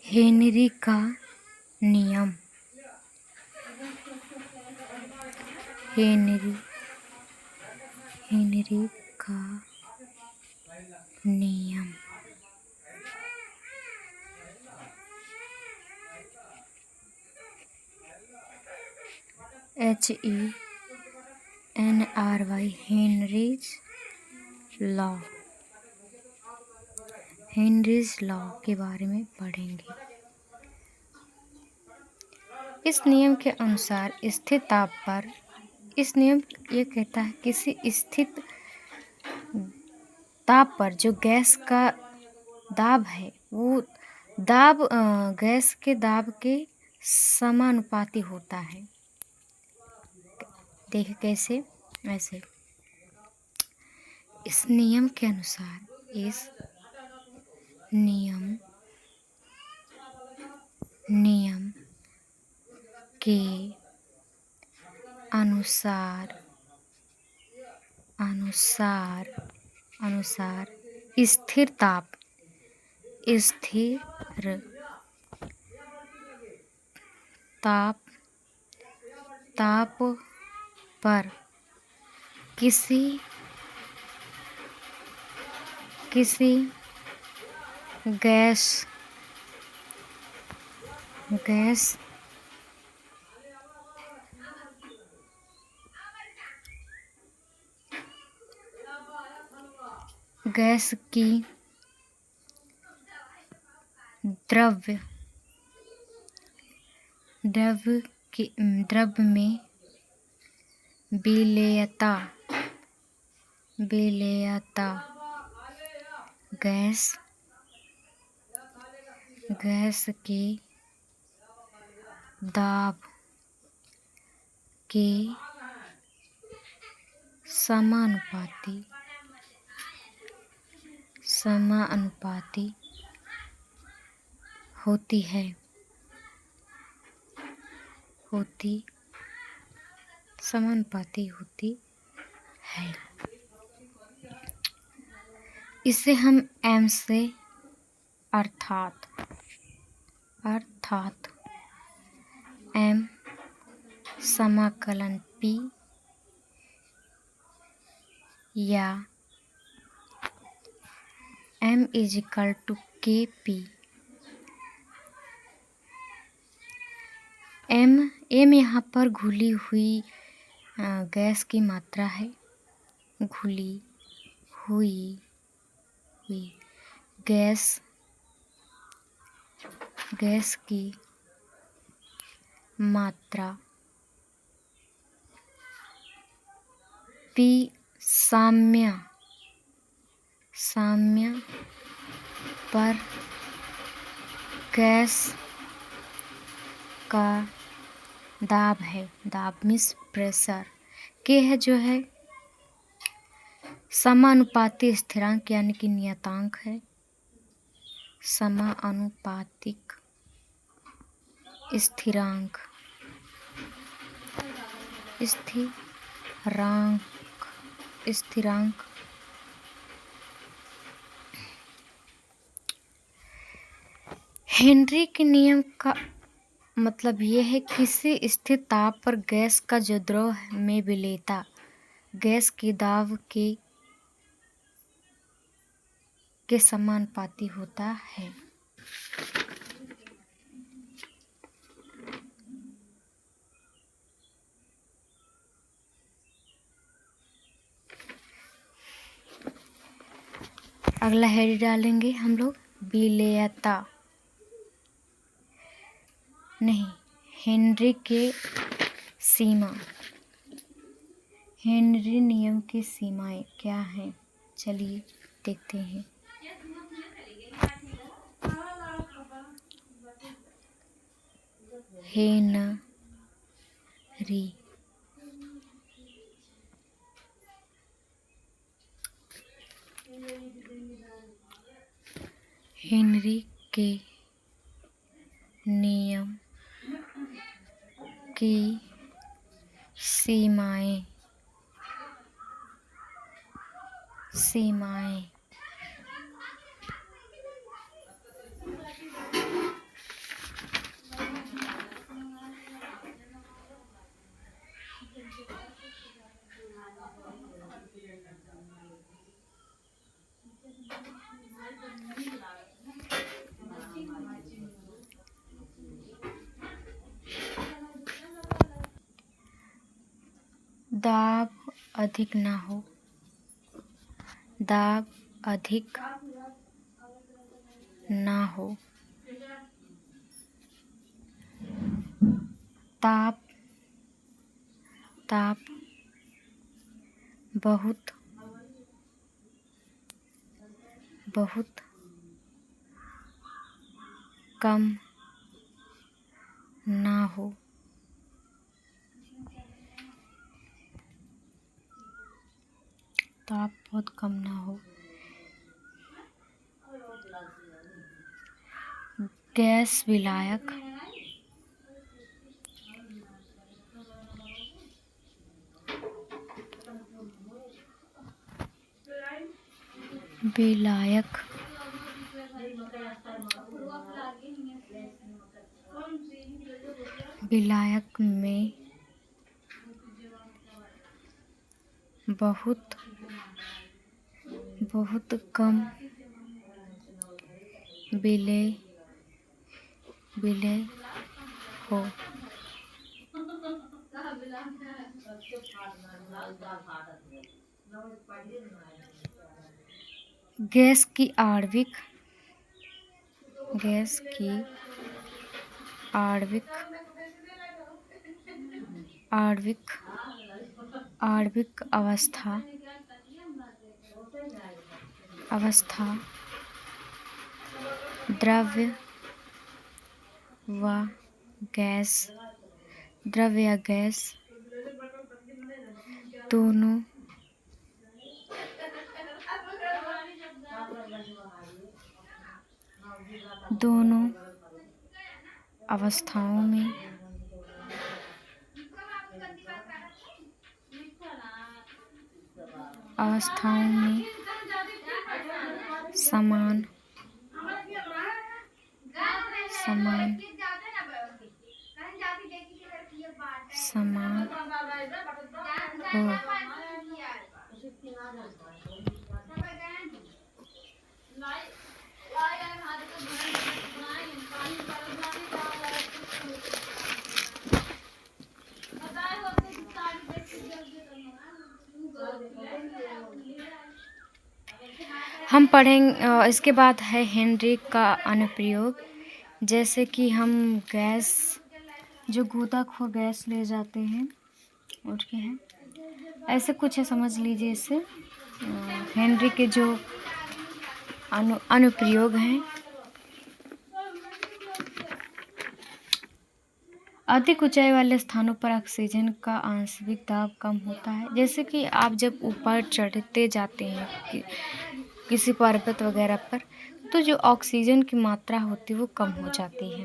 Henry का नियम। Henry का नियम। HENRY Henry's law. Henry's law के बारे में पढ़ेंगे। इस नियम के अनुसार स्थिर ताप पर, इस नियम ये कहता है किसी स्थित ताप पर जो गैस का दाब है वो दाब गैस के दाब के समानुपाती होता है। देखिए कैसे, ऐसे इस नियम के अनुसार, इस नियम के अनुसार स्थिर ताप पर किसी गैस की द्रव्य में विलेयता गैस के दाब के समानुपाती होती है। इसे हम m से अर्थात m समाकलन P या m = Kp। m यहाँ पर घुली हुई गैस की मात्रा है। घुली हुई गैस की मात्रा। P साम्य पर गैस का दाब है। दाब मीन्स प्रेशर। K है जो है समानुपाती स्थिरांक यानी कि नियतांक है। समानुपातिक स्थिरांक हेनरी के नियम का मतलब ये है किसी स्थिर ताप पर गैस का जो द्रव में विलेयता गैस के दाब के समानुपाती होता है। अगला हेड डालेंगे हम लोग विलेयता। नहीं, हेनरी के सीमा। हेनरी नियम की सीमाएं क्या हैं? चलिए देखते हैं। हेनरी के नियम की सीमाएं दाब अधिक ना हो, दाब अधिक ना हो, ताप ताप बहुत बहुत कम ना हो, ताप बहुत कम ना हो, गैस विलायक विलायक विलायक में बहुत बहुत कम विलय विलय हो, गैस की आणविक गैस की आणविक आणविक आणविक अवस्था द्रव्य व गैस द्रव्य या गैस दोनों दोनों अवस्थाओं में समान समान समान हो, हम पढ़ेंगे। इसके बाद है हेनरी का अनुप्रयोग। जैसे कि हम गैस जो गोताखोर गैस ले जाते हैं और क्या है ऐसे कुछ है, समझ लीजिए इसे। हेनरी के जो अनुप्रयोग हैं। अधिक ऊंचाई वाले स्थानों पर ऑक्सीजन का आंशिक दाब कम होता है। जैसे कि आप जब ऊपर चढ़ते जाते हैं किसी पर्वत वगैरह पर, तो जो ऑक्सीजन की मात्रा होती है वो कम हो जाती है।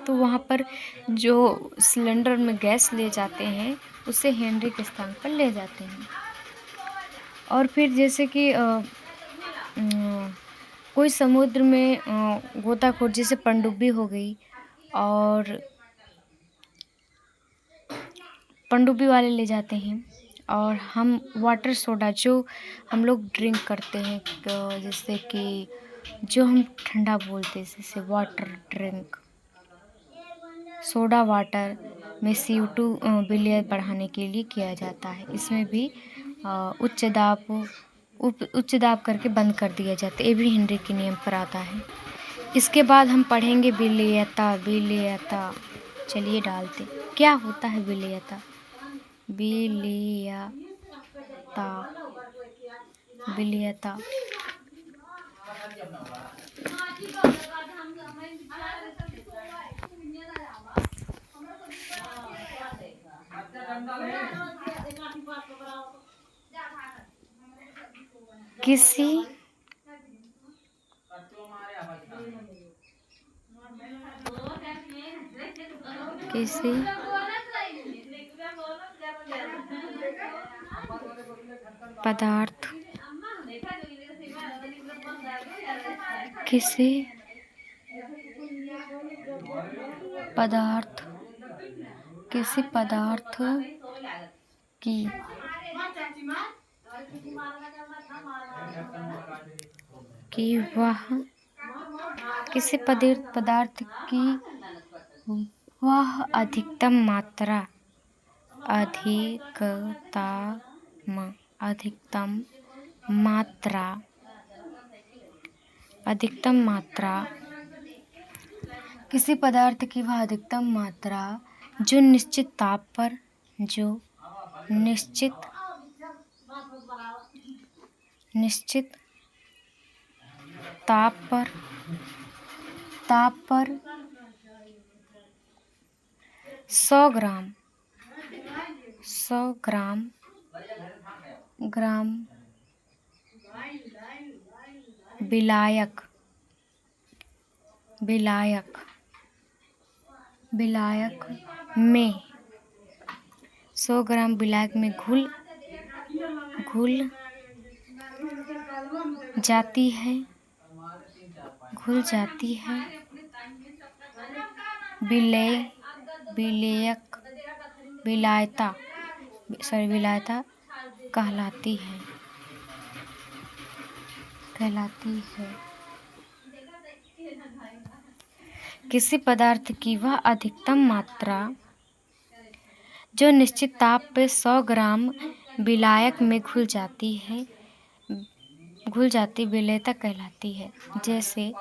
तो वहाँ पर जो सिलेंडर में गैस ले जाते हैं उसे हेनरी के स्थान पर ले जाते हैं। और फिर जैसे कि कोई समुद्र में गोताखोर जैसे पनडुब्बी हो गई, और पनडुब्बी वाले ले जाते हैं। और हम वाटर सोडा जो हम लोग ड्रिंक करते हैं, जैसे कि जो हम ठंडा बोलते हैं, जैसे वाटर ड्रिंक, सोडा वाटर में CO2 विलय बढ़ाने के लिए किया जाता है। इसमें भी उच्च दाब करके बंद कर दिया जाता है। ये भी हेनरी के नियम पर आता है। इसके बाद हम पढ़ेंगे विलेयता। चलिए डालते, क्या होता है विलेयता? विलेयता किसी पदार्थ किसी पदार्थ की वह अधिकतम मात्रा अधिकतम मात्रा अधिकतम मात्रा किसी पदार्थ की वह अधिकतम मात्रा जो निश्चित ताप पर ताप पर 100 ग्राम विलायक में 100 ग्राम विलायक में घुल जाती है विलायता कहलाती है। किसी पदार्थ की वह अधिकतम मात्रा जो निश्चित ताप पे 100 ग्राम विलायक में घुल जाती विलेयता कहलाती है। जैसे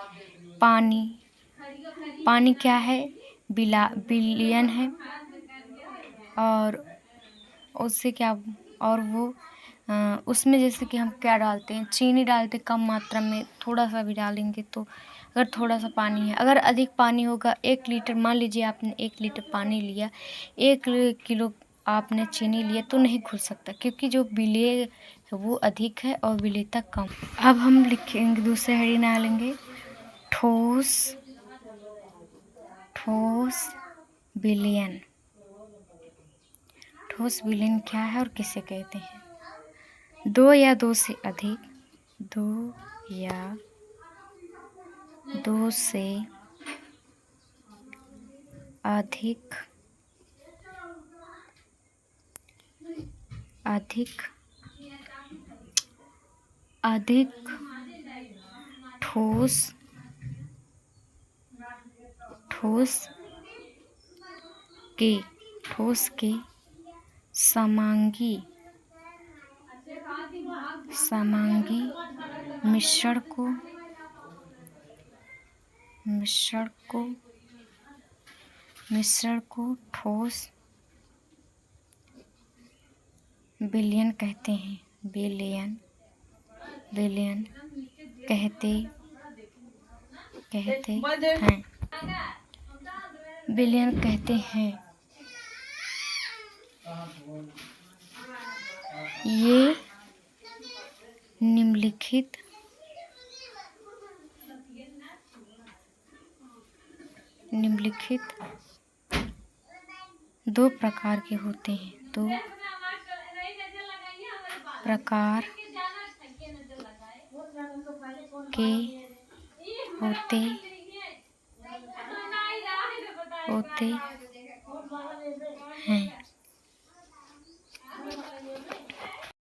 पानी क्या है? विलयन है। और उससे क्या वो उसमें जैसे कि हम क्या डालते हैं, चीनी डालते कम मात्रा में, थोड़ा सा भी डालेंगे तो अगर थोड़ा सा पानी है, अगर अधिक पानी होगा 1 लीटर, मान लीजिए आपने 1 लीटर पानी लिया, 1 किलो आपने चीनी लिया तो नहीं घुल सकता, क्योंकि जो विलेय वो अधिक है और विलेयता कम। अब हम लिखेंगे, दूसरे हेडिंग डालेंगे ठोस विलयन। ठोस विलयन क्या है और किसे कहते हैं? 2 या 2 से अधिक ठोस के समांगी मिश्रण को ठोस विलयन कहते हैं। विलयन कहते हैं। विलयन कहते हैं। ये निम्नलिखित दो प्रकार के होते हैं। होते